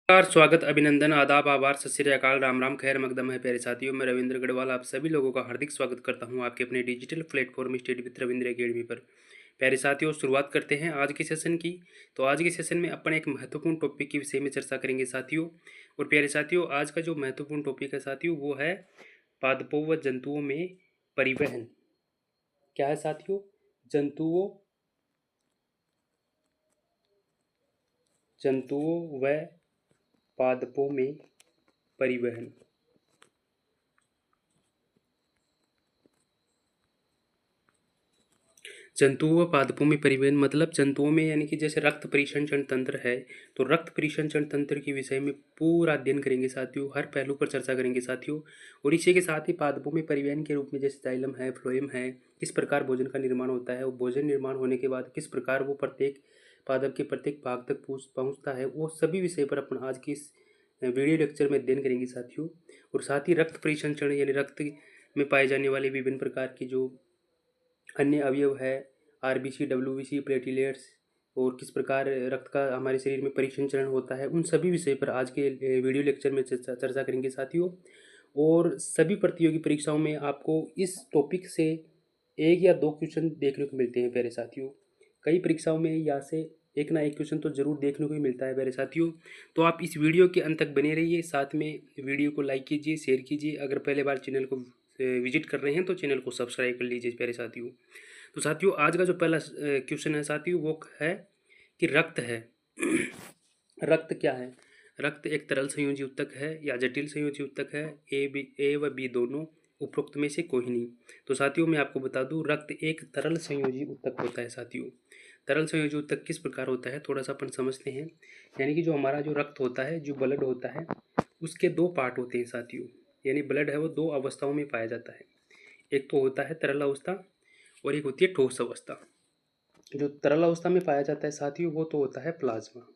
नमस्कार, स्वागत, अभिनंदन, आदाब, आभार, सत श्री अकाल, राम राम, खैर मकदम है प्यारे साथियों। मैं रविंद्र गढ़वाल आप सभी लोगों का हार्दिक स्वागत करता हूं आपके अपने digital platform study with Ravindra academy पर। प्यारे साथियों, शुरुआत करते हैं आज के सेशन की। तो आज के सेशन में अपन एक महत्वपूर्ण टॉपिक के विषय में चर्चा करेंगे साथियों। और प्यारे साथियों, आज का जो महत्वपूर्ण टॉपिक है साथियों वो है पादपों व जंतुओं में परिवहन। क्या है साथियों? जंतुओं व पादपों में परिवहन। जंतुओं व पादपों में परिवहन मतलब जंतुओं में यानी कि जैसे रक्त परिसंचरण तंत्र है, तो रक्त परिसंचरण तंत्र के विषय में पूरा अध्ययन करेंगे साथियों, हर पहलू पर चर्चा करेंगे साथियों। और इसी के साथ ही पादपों में परिवहन के रूप में जैसे जाइलम है, फ्लोएम है, किस प्रकार भोजन का निर्माण होता है, वो भोजन निर्माण होने के बाद किस प्रकार वो प्रत्येक पादप के प्रत्येक भाग तक पहुँचता है, वो सभी विषय पर अपन आज की इस वीडियो लेक्चर में अध्ययन करेंगे साथियों। और साथ ही रक्त परिसंचरण यानी रक्त में पाए जाने वाले विभिन्न प्रकार की जो अन्य अवयव है, आरबीसी, डब्ल्यूबीसी, प्लेटलेट्स, और किस प्रकार रक्त का हमारे शरीर में परिसंचरण होता है, उन सभी विषय पर आज के वीडियो लेक्चर में चर्चा करेंगे साथियों। और सभी प्रतियोगी परीक्षाओं में आपको इस टॉपिक से एक या दो क्वेश्चन देखने को मिलते हैं प्यारे साथियों। कई परीक्षाओं में यहाँ से एक ना एक क्वेश्चन तो जरूर देखने को ही मिलता है प्यारे साथियों। तो आप इस वीडियो के अंत तक बने रहिए, साथ में वीडियो को लाइक कीजिए, शेयर कीजिए। अगर पहले बार चैनल को विजिट कर रहे हैं तो चैनल को सब्सक्राइब कर लीजिए प्यारे साथियों। तो साथियों, आज का जो पहला क्वेश्चन है साथियों वो है कि रक्त है। रक्त क्या है? रक्त एक तरल संयोजी उत्तक है या जटिल संयोजी उत्तक है? ए व बी दोनों, उपरोक्त में से कोई नहीं। तो साथियों मैं आपको बता दूं, रक्त एक तरल संयोजी उत्तक होता है साथियों। तरल संयोजी उत्तक किस प्रकार होता है थोड़ा सा अपन समझते हैं। यानी कि जो हमारा जो रक्त होता है, जो ब्लड होता है, उसके दो पार्ट होते हैं साथियों। यानी ब्लड है वो दो अवस्थाओं में पाया जाता है। एक तो होता है तरल अवस्था और एक होती है ठोस अवस्था। जो तरल अवस्था में पाया जाता है साथियों वो तो होता है प्लाज्मा।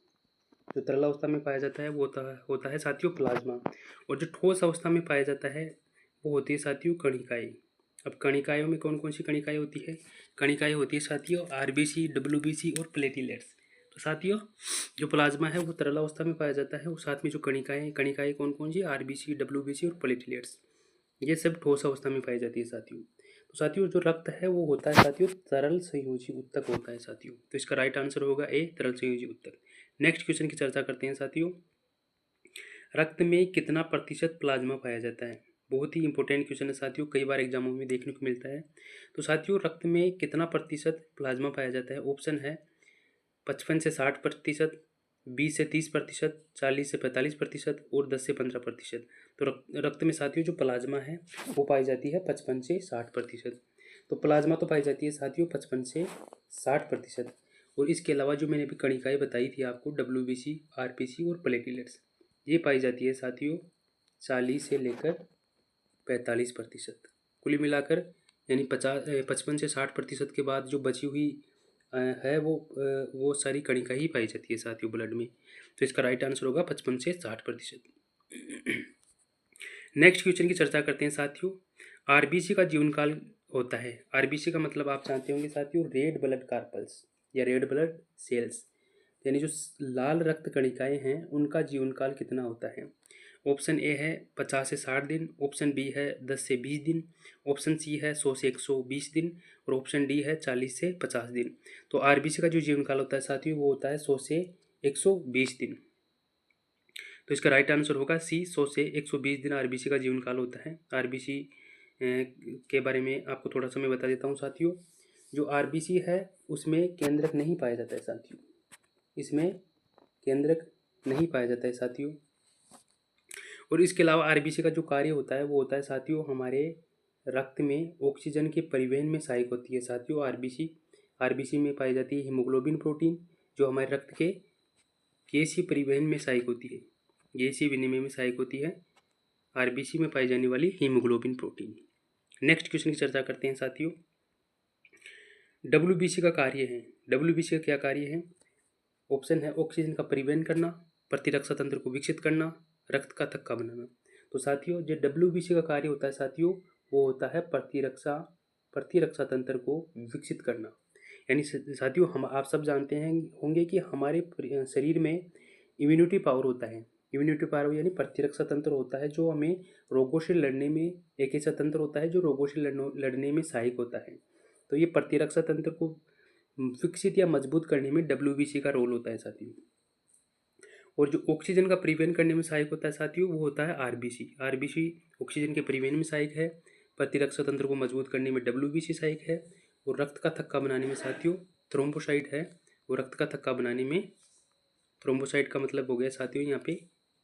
जो तरल अवस्था में पाया जाता है वो होता है साथियों प्लाज्मा। और जो ठोस अवस्था में पाया जाता है वो होती है साथियों कणिकाएं। अब कणिकाओं में कौन कौन सी कणिकाएं होती है? कणिकाएं होती है साथियों आरबीसी, डब्ल्यूबीसी और प्लेटलेट्स। तो साथियों, जो प्लाज्मा है वो तरल अवस्था में पाया जाता है, और साथ में जो कणिकाएं कणिकाएं कौन कौन सी? आरबीसी, डब्ल्यूबीसी और प्लेटलेट्स। ये सब ठोस अवस्था में पाई जाती है साथियों। तो साथियों, जो रक्त है वो होता है साथियों तरल संयोजी उत्तक होता है साथियों। तो इसका राइट आंसर होगा ए, तरल संयोजी उत्तक। नेक्स्ट क्वेश्चन की चर्चा करते हैं साथियों। रक्त में कितना प्रतिशत प्लाज्मा पाया जाता है? बहुत ही इंपॉर्टेंट क्वेश्चन है साथियों, कई बार एग्जामों में देखने को मिलता है। तो साथियों, रक्त में कितना प्रतिशत प्लाज्मा पाया जाता है? ऑप्शन है 55 से 60%, 20 से 30%, 40 से 45% और 10 से 15%। तो रक्त में साथियों जो प्लाज्मा है वो पाई जाती है 55 से 60%। तो प्लाज्मा तो पाई जाती है साथियों 55 से 60%। और इसके अलावा जो मैंने अभी कणिकाएं बताई थी आपको, डब्ल्यूबीसी, आरपीसी और प्लेटलेट्स, ये पाई जाती है साथियों 40 से लेकर 45%। कुल मिलाकर यानी 55 से 60% के बाद जो बची हुई है वो सारी कणिका ही पाई जाती है साथियों ब्लड में। तो इसका राइट आंसर होगा 55 से 60%। नेक्स्ट क्वेश्चन की चर्चा करते हैं साथियों। आरबीसी का जीवन काल होता है। आरबीसी का मतलब आप जानते होंगे साथियों, रेड ब्लड कार्पल्स या रेड ब्लड सेल्स। यानी जो लाल रक्त कणिकाएं हैं उनका जीवन काल कितना होता है? ऑप्शन ए है 50 से 60 दिन, ऑप्शन बी है 10 से 20 दिन, ऑप्शन सी है 100 से 120 दिन और ऑप्शन डी है 40 से 50 दिन। तो आरबीसी का जो जीवन काल होता है साथियों वो होता है 100 से 120 दिन। तो इसका राइट आंसर होगा सी, 100 से 120 दिन आरबीसी का जीवन काल होता है। आरबीसी के बारे में आपको थोड़ा सा मैं बता देता हूँ साथियों। जो आरबीसी है उसमें केंद्रक नहीं पाया जाता है साथियों, इसमें केंद्रक नहीं पाया जाता है साथियों। और इसके अलावा आरबीसी का जो कार्य होता है वो होता है साथियों हमारे रक्त में ऑक्सीजन के परिवहन में सहायक होती है साथियों आरबीसी। आरबीसी में पाई जाती है हीमोग्लोबिन प्रोटीन, जो हमारे रक्त के गैसीय परिवहन में सहायक होती है, गैसीय विनिमय में सहायक होती है आरबीसी में पाई जाने वाली हीमोग्लोबिन प्रोटीन। नेक्स्ट क्वेश्चन की चर्चा करते हैं साथियों। डब्ल्यूबीसी का कार्य है, डब्ल्यूबीसी का क्या कार्य है? ऑप्शन है ऑक्सीजन का परिवहन करना, प्रतिरक्षा तंत्र को विकसित करना, रक्त का थक्का बनाना। तो साथियों, जो डब्ल्यूबीसी का कार्य होता है साथियों वो होता है प्रतिरक्षा तंत्र को विकसित करना। यानी साथियों, हम आप सब जानते हैं होंगे कि हमारे शरीर में इम्यूनिटी पावर होता है। इम्यूनिटी पावर यानी प्रतिरक्षा तंत्र होता है जो हमें रोगों से लड़ने में, एक ऐसा तंत्र होता है जो रोगों से लड़ने में सहायक होता है। तो ये प्रतिरक्षा तंत्र को विकसित या मजबूत करने में WBC का रोल होता है साथियों। और जो ऑक्सीजन का परिवहन करने में सहायक होता है साथियों, वो होता है RBC ऑक्सीजन के परिवहन में सहायक है। प्रतिरक्षा तंत्र को मजबूत करने में WBC सहायक है। और रक्त का थक्का बनाने में साथियों थ्रोम्बोसाइट है। और रक्त का थक्का बनाने में थ्रोम्बोसाइट का मतलब हो गया साथियों यहाँ पे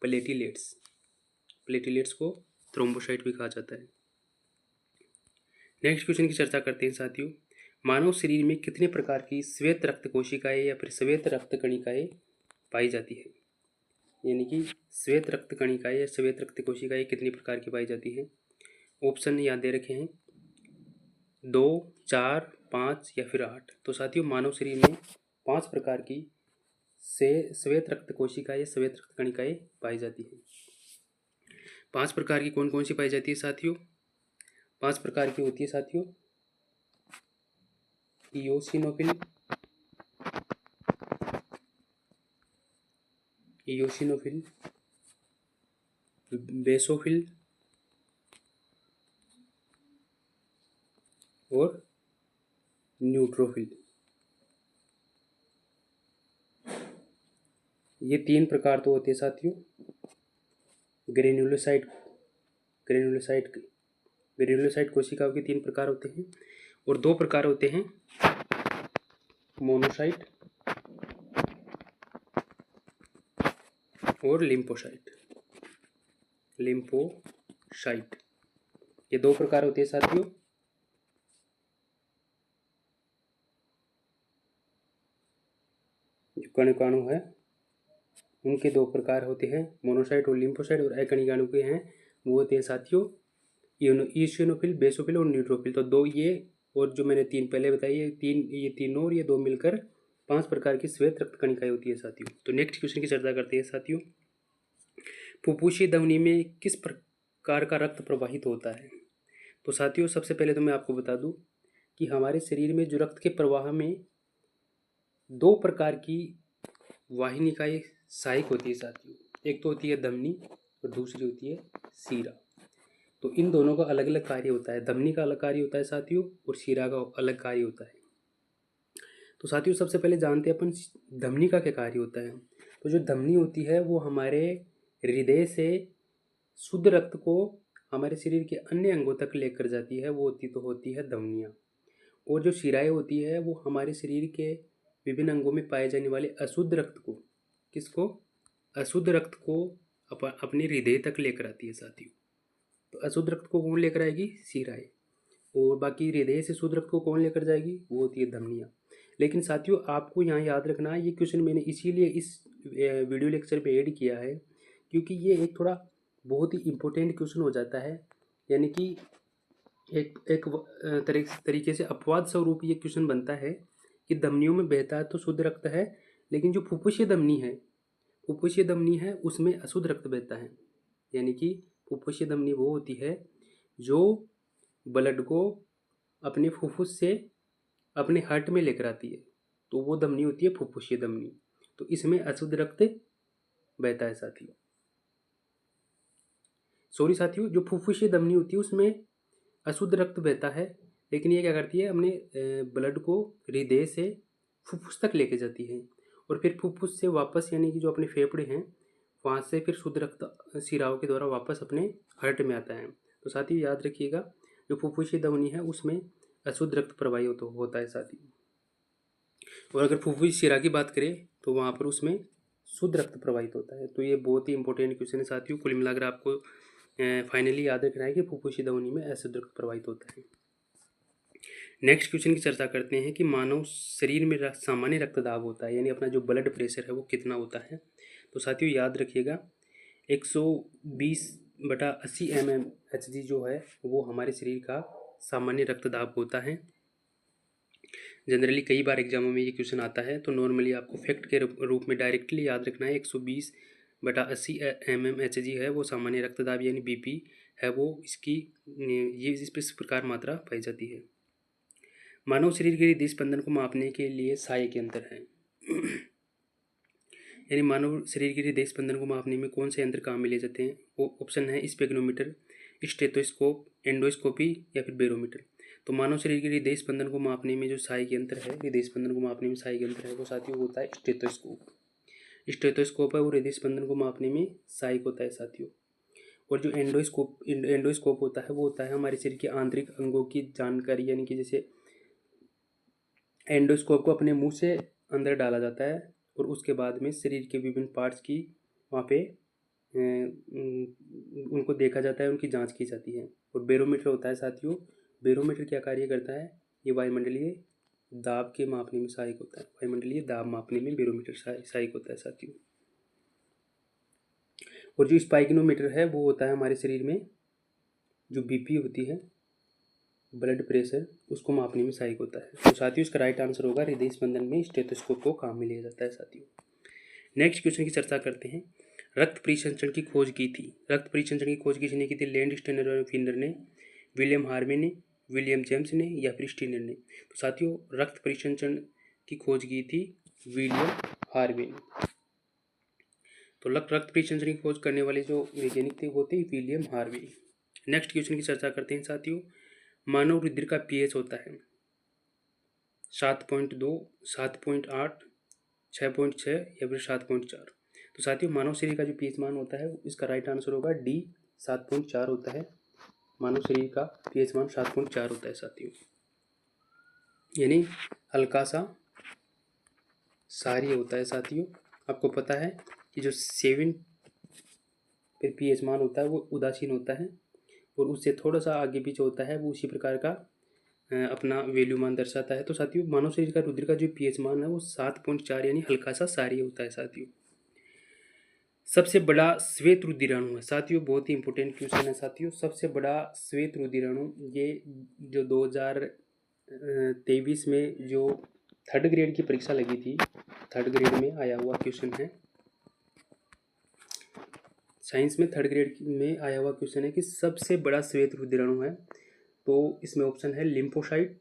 प्लेटिलेट्स को थ्रोम्बोसाइट भी कहा जाता है। नेक्स्ट क्वेश्चन की चर्चा करते हैं साथियों। मानव शरीर में कितने प्रकार की श्वेत रक्त कोशिकाएं या फिर श्वेत रक्त कणिकाएं पाई जाती है? यानी कि श्वेत रक्त कणिकाएं या श्वेत रक्त कोशिकाएं कितनी प्रकार की पाई जाती है? ऑप्शन याद दे रखे हैं 2, 4, 5 या फिर 8। तो साथियों मानव शरीर में 5 प्रकार की श्वेत रक्त कोशिकाएं या श्वेत रक्त कणिकाएं पाई जाती है। 5 प्रकार की कौन कौन सी पाई जाती है साथियों? 5 प्रकार की होती है साथियों इयोसिनोफिल, बेसोफिल और न्यूट्रोफिल। ये 3 प्रकार तो होते हैं साथियों। ग्रेन्युलोसाइट कोशिकाओं के 3 प्रकार होते हैं और 2 प्रकार होते हैं मोनोसाइट और लिम्फोसाइट। ये 2 प्रकार होते हैं साथियों। जो कणिकाणु है उनके 2 प्रकार होते हैं, मोनोसाइट और लिम्फोसाइट। और अकणिकाणु के हैं वो होते हैं साथियों ईओसिनोफिल, बेसोफिल और न्यूट्रोफिल। तो 2 ये और जो मैंने 3 पहले बताई, ये तीनों और ये 2 मिलकर 5 प्रकार की श्वेत रक्त कणिकाएं होती है साथियों। तो नेक्स्ट क्वेश्चन की चर्चा करते हैं साथियों। फुफ्फुसीय धमनी में किस प्रकार का रक्त प्रवाहित होता है? तो साथियों सबसे पहले तो मैं आपको बता दूं कि हमारे शरीर में जो रक्त के प्रवाह में 2 प्रकार की वाहिनिकाएं सहायक होती है साथियों। एक तो होती है धमनी और दूसरी होती है सीरा। तो इन दोनों का अलग अलग कार्य होता है। धमनी का अलग कार्य होता है साथियों और सीरा का अलग कार्य होता है। तो साथियों सबसे पहले जानते हैं अपन धमनी का क्या कार्य होता है। तो जो धमनी होती है वो हमारे हृदय से शुद्ध रक्त को हमारे शरीर के अन्य अंगों तक लेकर जाती है, वो होती है धमनियाँ। और जो शिराएँ होती है वो हमारे शरीर के विभिन्न अंगों में पाए जाने वाले अशुद्ध रक्त को अशुद्ध रक्त को अपने हृदय तक लेकर आती है साथियों। तो अशुद्ध रक्त को कौन लेकर आएगी? शिराएँ। और बाकी हृदय से शुद्ध रक्त को कौन लेकर जाएगी? वो होती है धमनियाँ। लेकिन साथियों आपको यहाँ याद रखना है, ये क्वेश्चन मैंने इसीलिए इस वीडियो लेक्चर पे ऐड किया है क्योंकि ये एक थोड़ा बहुत ही इम्पोर्टेंट क्वेश्चन हो जाता है। यानी कि एक तरीके से अपवाद स्वरूप ये क्वेश्चन बनता है कि धमनियों में बहता है तो शुद्ध रक्त है, लेकिन जो फुफ्फुसीय धमनी है उसमें अशुद्ध रक्त बहता है। यानी कि फुफ्फुसीय धमनी वो होती है जो ब्लड को अपने फुफ्फुस से अपने हार्ट में लेकर आती है, तो वो धमनी होती है फुफ्फुसीय धमनी। तो इसमें अशुद्ध रक्त बहता है साथियों। साथियों जो फुफ्फुसीय धमनी होती है उसमें अशुद्ध रक्त बहता है, लेकिन ये क्या करती है अपने ब्लड को हृदय से फुफ्फुस तक लेके जाती है और फिर फुफ्फुस से वापस यानी कि जो अपने फेफड़े हैं वहाँ से फिर शुद्ध रक्त शिराओं के द्वारा वापस अपने हार्ट में आता है। तो साथियों याद रखिएगा जो फुफ्फुसीय धमनी है उसमें अशुद्ध रक्त प्रवाहित होता है साथियों। और अगर फुफ्फुसी शिरा की बात करें तो वहाँ पर उसमें शुद्ध रक्त प्रवाहित होता है। तो ये बहुत ही इंपॉर्टेंट क्वेश्चन है साथियों। कुल मिलाकर आपको फाइनली याद रखना है कि फुफ्फुसीय धमनी में अशुद्ध रक्त प्रवाहित होता है। नेक्स्ट क्वेश्चन की चर्चा करते हैं कि मानव शरीर में सामान्य रक्तदाब होता है, यानी अपना जो ब्लड प्रेशर है वो कितना होता है। तो साथियों याद रखिएगा 120/80 mmHg जो है वो हमारे शरीर का सामान्य रक्तदाब होता है। जनरली कई बार एग्जामों में ये क्वेश्चन आता है, तो नॉर्मली आपको फैक्ट के रूप में डायरेक्टली याद रखना है 120/80 mmHg है वो सामान्य रक्तदाब यानी BP है वो ये इस प्रकार मात्रा पाई जाती है। मानव शरीर के हृदय स्पंदन को मापने के लिए सहायक यंत्र हैं। यानी मानव शरीर के हृदय स्पंदन को मापने में कौन से यंत्र काम में लिए जाते हैं? वो ऑप्शन है स्पेग्नोमीटर, स्टेथोस्कोप, एंडोस्कोपी या फिर बैरोमीटर। तो मानव शरीर के हृदय स्पंदन को मापने में जो सहायक यंत्र है, हृदय स्पंदन को मापने में सहायक यंत्र है, वो साथियों होता है स्टेथोस्कोप। स्टेथोस्कोप है वो हृदय स्पंदन को मापने में सहायक होता है साथियों। और जो एंडोस्कोप होता है वो होता है हमारे शरीर के आंतरिक अंगों की जानकारी, यानी कि जैसे एंडोस्कोप को अपने मुंह से अंदर डाला जाता है और उसके बाद में शरीर के विभिन्न पार्ट्स की वहाँ पे उनको देखा जाता है, उनकी जांच की जाती है। और बैरोमीटर होता है साथियों, बैरोमीटर क्या कार्य करता है? ये वायुमंडलीय दाब के मापने में सहायक होता है, वायुमंडलीय दाब मापने में बैरोमीटर सहायक होता है साथियों। और जो स्पाइगनोमीटर है वो होता है हमारे शरीर में जो बीपी होती है, ब्लड प्रेशर, उसको मापने में सहायक होता है। तो साथियों इसका राइट आंसर होगा हृदय स्पंदन में स्टेथोस्कोप को काम में लिया जाता है साथियों। नेक्स्ट क्वेश्चन की चर्चा करते हैं। रक्त परिसंचरण की खोज की थी, रक्त परिसंचरण की खोज किसने की थी? लैंडस्टेनर और फिनर ने, विलियम हार्वे ने, विलियम जेम्स ने या फिर स्टीनर ने? तो साथियों रक्त परिसंचरण की खोज की थी विलियम हार्वे ने। तो रक्त परिसंचरण की खोज करने वाले जो वैज्ञानिक थे वो थे विलियम हार्वे। नेक्स्ट क्वेश्चन की चर्चा करते हैं साथियों। मानव रुधिर का पीएच होता है 7.2, 7.8, 6.6 या फिर 7.4। तो साथियों मानव शरीर का जो पीएच मान होता है इसका राइट आंसर होगा डी, 7.4 होता है। मानव शरीर का पीएच मान 7.4 होता है साथियों, यानी हल्का सा क्षारीय होता है साथियों। आपको पता है कि जो 7 पे पीएच मान होता है वो उदासीन होता है और उससे थोड़ा सा आगे पीछे होता है वो उसी प्रकार का अपना वैल्यू मान दर्शाता है। तो साथियों मानव शरीर का रुधिर का जो पीएच मान है वो 7.4 यानी हल्का सा क्षारीय होता है साथियों। सबसे बड़ा श्वेत रुधिराणु है साथियों, बहुत ही इंपॉर्टेंट क्वेश्चन है साथियों। सबसे बड़ा श्वेत रुधिराणु, ये जो 2023 में जो थर्ड ग्रेड की परीक्षा लगी थी, थर्ड ग्रेड में आया हुआ क्वेश्चन है, साइंस में थर्ड ग्रेड में आया हुआ क्वेश्चन है कि सबसे बड़ा श्वेत रुधिराणु है। तो इसमें ऑप्शन है लिम्फोसाइट,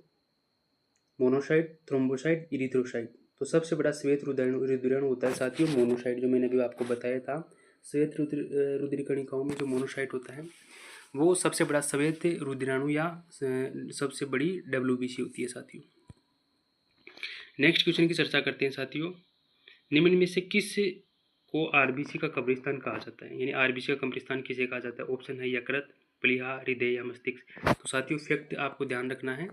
मोनोसाइट, थ्रोम्बोसाइट, इरिथ्रोसाइट। तो सबसे बड़ा श्वेत रुधिराणु होता है साथियों मोनोसाइट, जो मैंने अभी आपको बताया था। श्वेत रुधिर कणिकाओं में जो मोनोसाइट होता है वो सबसे बड़ा श्वेत रुधिराणु या सबसे बड़ी WBC होती है साथियों। नेक्स्ट क्वेश्चन की चर्चा करते हैं साथियों। निम्न में से किस को RBC का कब्रिस्तान कहा जाता है, यानी RBC का कब्रिस्तान किसे कहा जाता है? ऑप्शन है यकृत, प्लीहा, हृदय या मस्तिष्क। तो साथियों फैक्ट आपको ध्यान रखना है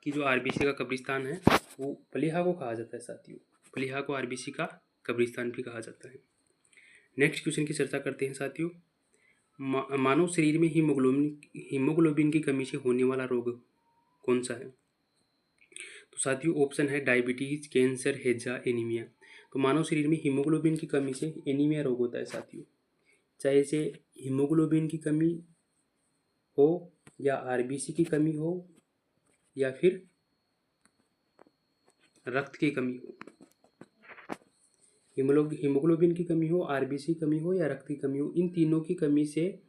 कि जो RBC का कब्रिस्तान है वो प्लीहा को कहा जाता है साथियों, प्लीहा को RBC का कब्रिस्तान भी कहा जाता है। नेक्स्ट क्वेश्चन की चर्चा करते हैं साथियों। मानव शरीर में हीमोग्लोबिन की कमी से होने वाला रोग कौन सा है? तो साथियों ऑप्शन है डायबिटीज, कैंसर, हैजा, एनीमिया। तो मानव शरीर में हीमोग्लोबिन की कमी से एनीमिया रोग होता है साथियों। चाहे इसे हीमोग्लोबिन की कमी हो या RBC की कमी हो या फिर रक्त की कमी हो, हीमोग्लोबिन की कमी हो, RBC की कमी हो या रक्त की कमी हो, इन तीनों की कमी से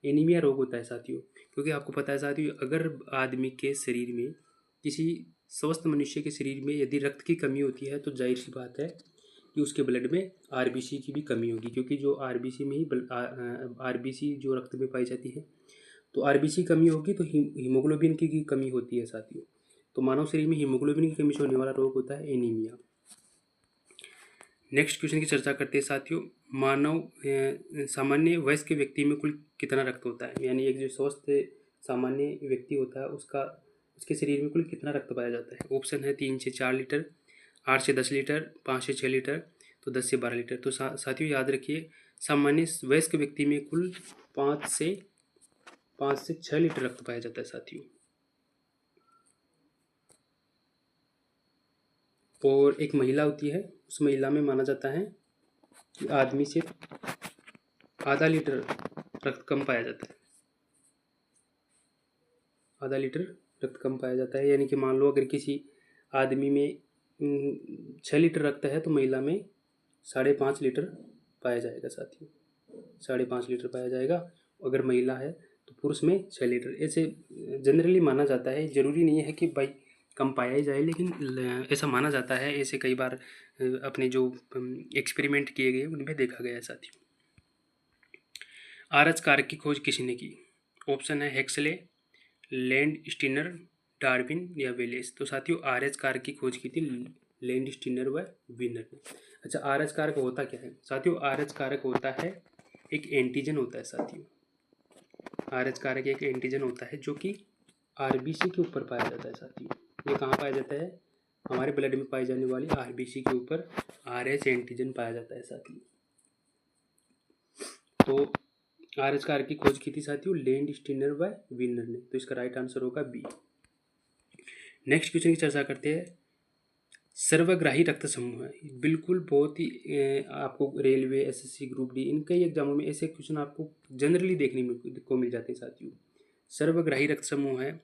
एनीमिया रोग होता है साथियों। क्योंकि आपको पता है साथियों अगर आदमी के शरीर में, किसी स्वस्थ मनुष्य के शरीर में यदि रक्त की कमी होती है तो जाहिर सी बात है कि उसके ब्लड में RBC की भी कमी होगी, क्योंकि जो RBC में ही RBC जो रक्त में पाई जाती है, तो RBC कमी होगी तो हीमोग्लोबिन की कमी होती है साथियों। तो मानव शरीर में हीमोग्लोबिन की कमी से होने वाला रोग होता है एनीमिया। नेक्स्ट क्वेश्चन की चर्चा करते हैं साथियों। सामान्य वयस्क व्यक्ति में कुल कितना रक्त होता है, यानी एक जो स्वस्थ सामान्य व्यक्ति होता है उसके शरीर में कुल कितना रक्त पाया जाता है? ऑप्शन है 3 से 4 लीटर, 8 से 10 लीटर, 5 से 6 लीटर, तो 10 से 12 लीटर। तो साथियों याद रखिए सामान्य वयस्क व्यक्ति में कुल 5 से 6 लीटर रक्त पाया जाता है साथियों। और एक महिला होती है, उस महिला में माना जाता है कि आदमी से आधा लीटर रक्त कम पाया जाता है, आधा लीटर रक्त कम पाया जाता है। यानी कि मान लो अगर किसी आदमी में 6 लीटर रक्त है तो महिला में 5.5 लीटर पाया जाएगा साथियों, 5.5 लीटर पाया जाएगा। अगर महिला है तो पुरुष में 6 लीटर, ऐसे जनरली माना जाता है। ज़रूरी नहीं है कि भाई कम पाया ही जाए, लेकिन ऐसा माना जाता है। ऐसे कई बार अपने जो एक्सपेरिमेंट किए गए उनमें देखा गया है साथियों। आरएच कारक की खोज किसने की? ऑप्शन है हेक्सले, लैंड स्टीनर, डार्विन या वेलेस। तो साथियों आरएच कारक की खोज की थी लैंड स्टीनर व विनर ने। अच्छा, आरएच कारक होता क्या है साथियों? आरएच कारक होता है एक एंटीजन होता है साथियों। आरएच कारक एक एंटीजन होता है जो कि आरबीसी के ऊपर पाया जाता है साथियों। ये कहाँ पाया जाता है? हमारे ब्लड में पाई जाने वाली आरबीसी के ऊपर आरएच एंटीजन पाया जाता है साथियों। तो आरएच कारक की खोज की थी साथियों लैंड स्टीनर व विनर ने। तो इसका राइट आंसर होगा बी। नेक्स्ट क्वेश्चन की चर्चा करते हैं। सर्वग्राही रक्त समूह है, बिल्कुल बहुत ही आपको रेलवे, एसएससी, ग्रुप डी, इन कई एग्जामों में ऐसे क्वेश्चन आपको जनरली देखने को मिल जाते हैं साथियों। सर्वग्राही रक्त समूह है,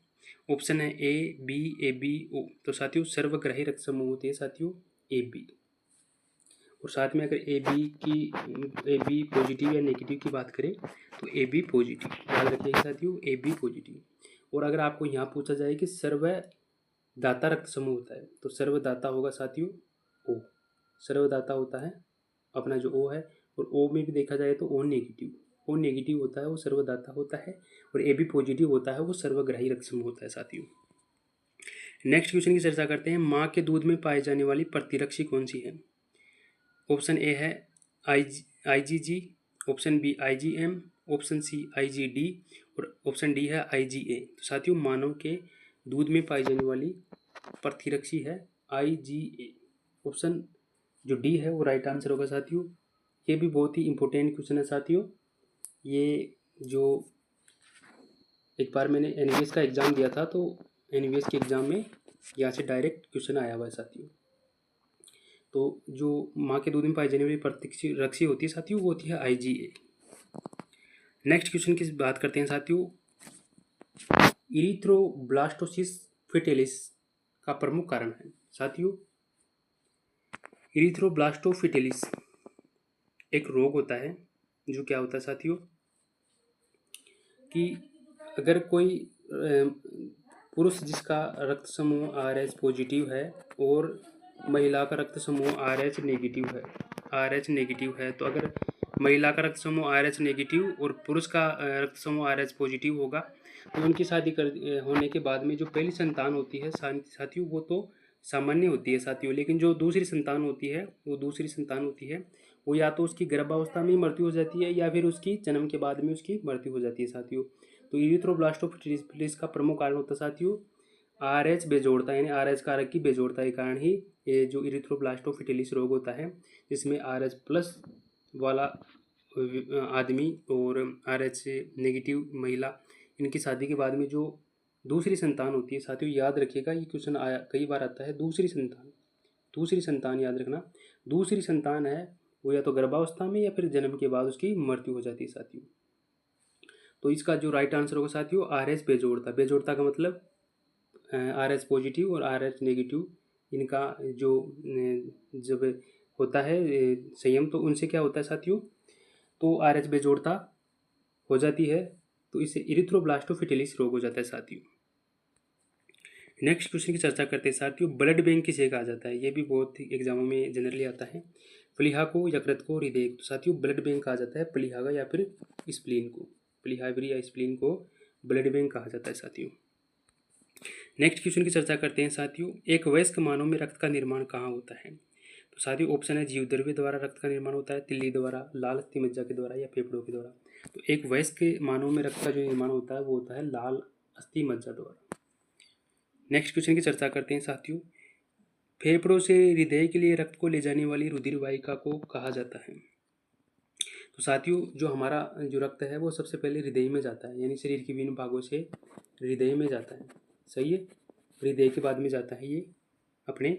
ऑप्शन है A B, A B O. तो साथियों सर्वग्राही रक्त समूह होते हैं साथियों ए बी। और साथ में अगर ए बी पॉजिटिव या नेगेटिव की बात करें तो ए बी पॉजिटिव, याद रखिएगा साथियों ए बी पॉजिटिव। और अगर आपको यहाँ पूछा जाए कि सर्वदाता रक्त समूह होता है तो सर्वदाता होगा साथियों ओ। सर्वदाता होता है अपना जो ओ है, और ओ में भी देखा जाए तो ओ नेगेटिव होता है वो सर्वदाता होता है, और ए बी पॉजिटिव होता है वो सर्वग्राही रक्त समूह होता है साथियों। नेक्स्ट क्वेश्चन की चर्चा करते हैं। माँ के दूध में पाई जाने वाली प्रतिरक्षी कौन सी है? ऑप्शन ए है IgG, option B IgM, option C IgD और ऑप्शन डी है आईजीए। तो साथियों मानव के दूध में पाई जाने वाली प्रतिरक्षी है आईजीए। ऑप्शन जो डी है वो राइट आंसर होगा साथियों। ये भी बहुत ही इंपॉर्टेंट क्वेश्चन है साथियों। ये जो एक बार मैंने एनवीएस का एग्ज़ाम दिया था तो एनवीएस के एग्ज़ाम में यहाँ से डायरेक्ट क्वेश्चन आया हुआ है साथियों। तो जो माँ के दूध में पाई जाने वाली प्रतिरक्षी होती है साथियों वो होती है आईजीए। नेक्स्ट क्वेश्चन की बात करते हैं साथियों। इरिथ्रोब्लास्टोसिस फिटेलिस का प्रमुख कारण है साथियों। इरिथ्रोब्लास्टोफिटेलिस एक रोग होता है जो क्या होता है साथियों कि अगर कोई पुरुष जिसका रक्त समूह आरएच पॉजिटिव है और महिला का रक्त समूह आरएच नेगेटिव है, तो अगर महिला का रक्त समूह आरएच नेगेटिव और पुरुष का रक्त समूह आरएच पॉजिटिव होगा तो उनकी शादी होने के बाद में जो पहली संतान होती है साथियों वो तो सामान्य होती है साथियों, लेकिन जो दूसरी संतान होती है वो या तो उसकी गर्भावस्था में मृत्यु हो जाती है या फिर उसकी जन्म के बाद में उसकी मृत्यु हो जाती है साथियों। तो इरिथ्रोब्लास्टोफिटेलिस का प्रमुख कारण होता है साथियों आरएच बेजोड़ता, यानी आरएच कारक की बेजोड़ता के कारण ही ये जो इरिथ्रोब्लास्टोफिटेलिस रोग होता है जिसमें आरएच प्लस वाला आदमी और आरएच नेगेटिव महिला, इनकी शादी के बाद में जो दूसरी संतान होती है साथियों, याद रखिएगा ये क्वेश्चन आया कई बार आता है। दूसरी संतान याद रखना, दूसरी संतान है वो या तो गर्भावस्था में या फिर जन्म के बाद उसकी मृत्यु हो जाती है साथियों। तो इसका जो राइट आंसर होगा साथियों आरएच बेजोड़ता का मतलब आरएच पॉजिटिव और आरएच नेगेटिव इनका जो जब होता है संयम तो उनसे क्या होता है साथियों तो आरएच बेजोड़ता हो जाती है, तो इससे इरिथ्रोब्लास्टोफिटेलिस रोग हो जाता है साथियों। नेक्स्ट क्वेश्चन की चर्चा करते हैं साथियों। ब्लड बैंक किसे कहा जाता है? ये भी बहुत एग्जामों में जनरली आता है। प्लीहा को, यकृत को, हृदय। तो साथियों ब्लड बैंक कहा जाता है प्लीहा का या फिर स्प्लीन को। प्लीहावरी या स्प्लीन को ब्लड बैंक कहा जाता है साथियों। नेक्स्ट क्वेश्चन की चर्चा करते हैं साथियों। एक वयस्क मानव में रक्त का निर्माण कहाँ होता है? तो साथियों ऑप्शन है जीवद्रव्य द्वारा रक्त का निर्माण होता है, तिल्ली द्वारा, लाल अस्थि मज्जा के द्वारा या फेफड़ों के द्वारा। तो एक वयस्क मानव में रक्त का जो निर्माण होता है वो होता है लाल अस्थि मज्जा द्वारा। नेक्स्ट क्वेश्चन की चर्चा करते हैं साथियों। फेफड़ों से हृदय के लिए रक्त को ले जाने वाली रुधिर वाहिका को कहा जाता है? तो साथियों जो हमारा जो रक्त है वो सबसे पहले हृदय में जाता है, यानी शरीर के विभिन्न भागों से हृदय में जाता है, सही है। हृदय के बाद में जाता है ये अपने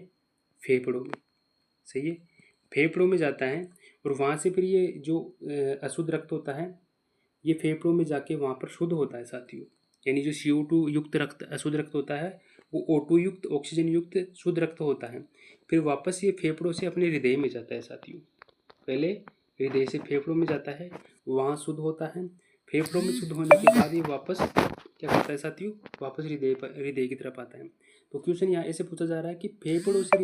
फेफड़ों में, सही है, फेफड़ों में जाता है और वहाँ से फिर ये जो अशुद्ध रक्त होता है ये फेफड़ों में जाके वहाँ पर शुद्ध होता है साथियों। यानी जो CO2 युक्त रक्त अशुद्ध रक्त होता है वो O2 युक्त ऑक्सीजन युक्त शुद्ध रक्त होता है, फिर वापस ये फेफड़ों से अपने हृदय में जाता है साथियों। पहले हृदय से फेफड़ों में जाता है, वहाँ शुद्ध होता है, फेफड़ों में शुद्ध होने के बाद ये वापस क्या करता है साथियों, वापस हृदय की तरफ आता है। तो क्वेश्चन यहाँ ऐसे पूछा जा रहा है कि फेफड़ों से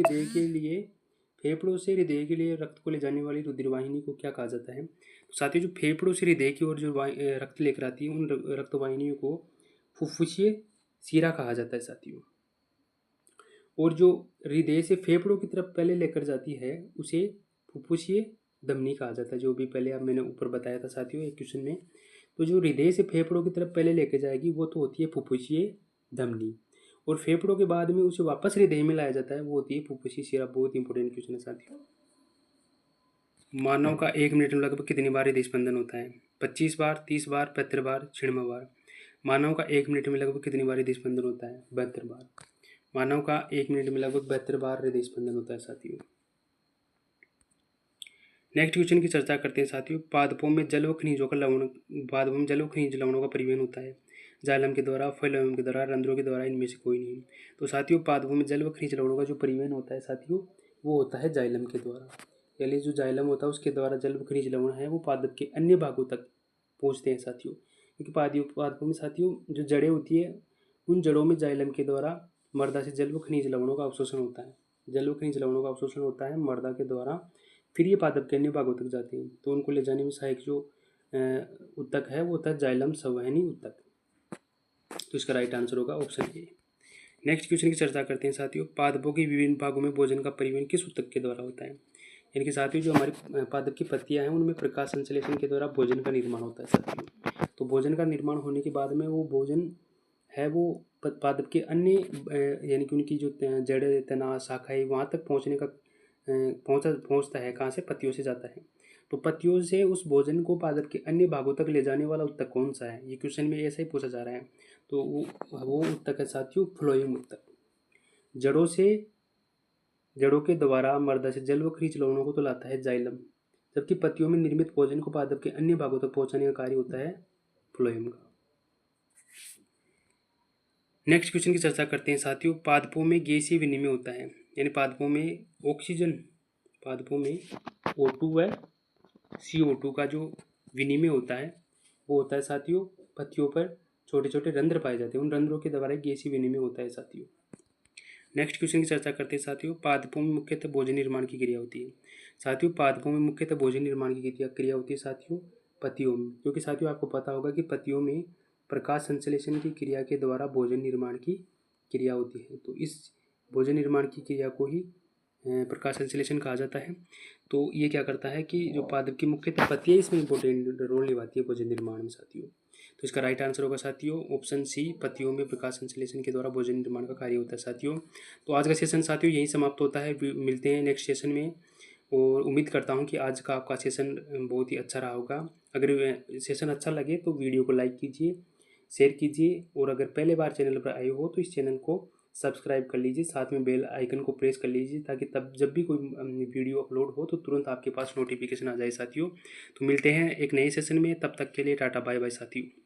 फेफड़ों से हृदय के लिए रक्त को ले जाने वाली रुधिरवाहिनी को क्या कहा जाता है? तो साथियों, जो फेफड़ों से हृदय की ओर जो रक्त लेकर आती है, उन रक्तवाहिनियों को फुफ्फुसीय शिरा कहा जाता है साथियों। और जो हृदय से फेफड़ों की तरफ पहले लेकर जाती है, उसे फुफ्फुसीय धमनी कहा जाता है, जो भी पहले अब मैंने ऊपर बताया था साथियों एक क्वेश्चन में। तो जो हृदय से फेफड़ों की तरफ पहले लेकर जाएगी वो तो होती है फुफ्फुसीय धमनी, और फेफड़ों के बाद में उसे वापस हृदय में लाया जाता है, वो होती है फुफ्फुसीय शिरा। बहुत इंपॉर्टेंट क्वेश्चन है साथियों। मानव का 1 मिनट में लगभग कितनी बार हृदय स्पंदन होता है? 25 बार, 30 बार, 75 बार, 96 बार। मानव का 1 मिनट में लगभग कितनी बार हृदय स्पंदन होता है? 72 बार। मानव का 1 मिनट में लगभग 72 बार हृदय स्पंदन होता है साथियों। नेक्स्ट क्वेश्चन की चर्चा करते हैं साथियों। पादपों में जल व खनिजों का लवण पादपों में जल व खनिज लवणों का परिवहन होता है जाइलम के द्वारा, फ्लोएम के द्वारा, रंध्रों के द्वारा, इनमें से कोई नहीं। तो साथियों, पादपों में जल व खनिज लवणों का जो परिवहन होता है साथियों, वो होता है जाइलम के द्वारा। यानी जो जाइलम होता है उसके द्वारा जल व खनिज लवण है वो पादप के अन्य भागों तक पहुँचते हैं साथियों। क्योंकि पादपों में साथियों जो जड़ें होती है, उन जड़ों में जाइलम के द्वारा मृदा से जल व खनिज लवणों का अवशोषण होता है। जल व खनिज लवणों का अवशोषण होता है मृदा के द्वारा, फिर ये पादप के अन्य भागों तक जाते हैं। तो उनको ले जाने में सहायक जो उत्तक है वो होता है जाइलम संवहनी उत्तक। तो इसका राइट आंसर होगा ऑप्शन ए। नेक्स्ट क्वेश्चन की चर्चा करते हैं साथियों। पादपों के विभिन्न भागों में भोजन का परिवहन किस उत्तक के द्वारा होता है? यानी कि साथियों, जो हमारे पादप की पत्तियां हैं उनमें प्रकाश संश्लेषण के द्वारा भोजन का निर्माण होता है साथियों। तो भोजन का निर्माण होने के बाद में वो भोजन है वो पादप के अन्य यानी कि उनकी जो जड़, तना, शाखाएं वहाँ तक पहुँचने का पहुँचता है। कहाँ से? पत्तियों से जाता है। तो पत्तियों से उस भोजन को पादप के अन्य भागों तक ले जाने वाला उत्तक कौन सा है? ये क्वेश्चन में ऐसा ही पूछा जा रहा है। तो वो उत्तक है साथियों फ्लोएम उत्तक। जड़ों के द्वारा मृदा से जल व खनिज लवणों को तो लाता है जाइलम, जबकि पत्तियों में निर्मित भोजन को पादप के अन्य भागों तक पहुंचाने का कार्य होता है फ्लोएम का। नेक्स्ट क्वेश्चन की चर्चा करते हैं साथियों। पादपों में गैसीय विनिमय होता है, यानी पादपों में O2 व CO2 का जो विनिमय होता है वो होता है साथियों, पत्तियों पर छोटे छोटे रंध्र पाए जाते हैं, उन रंध्रों के द्वारा गैसीय विनिमय होता है साथियों। नेक्स्ट क्वेश्चन की चर्चा करते हैं साथियों। पादपों में मुख्यतः भोजन निर्माण की क्रिया होती है साथियों। पादपों में मुख्यतः भोजन निर्माण की क्रिया होती है साथियों पत्तियों में, क्योंकि साथियों आपको पता होगा कि पत्तियों में प्रकाश संश्लेषण की क्रिया के द्वारा भोजन निर्माण की क्रिया होती है। तो इस भोजन निर्माण की क्रिया को ही प्रकाश संश्लेषण कहा जाता है। तो ये क्या करता है कि जो पादप की मुख्यतः पत्तियां इसमें इंपॉर्टेंट रोल निभाती है भोजन निर्माण में साथियों। तो इसका राइट आंसर होगा साथियों ऑप्शन सी, पत्तियों में प्रकाश संश्लेषण के द्वारा भोजन निर्माण का कार्य होता है साथियों। तो आज का सेशन साथियों यही समाप्त होता है। मिलते हैं नेक्स्ट सेशन में, और उम्मीद करता हूँ कि आज का आपका सेशन बहुत ही अच्छा रहा होगा। अगर सेशन अच्छा लगे तो वीडियो को लाइक कीजिए, शेयर कीजिए, और अगर पहले बार चैनल पर आए हो तो इस चैनल को सब्सक्राइब कर लीजिए, साथ में बेल आइकन को प्रेस कर लीजिए, ताकि तब जब भी कोई वीडियो अपलोड हो तो तुरंत आपके पास नोटिफिकेशन आ जाए साथियों। तो मिलते हैं एक नए सेशन में, तब तक के लिए टाटा बाय बाय साथियों।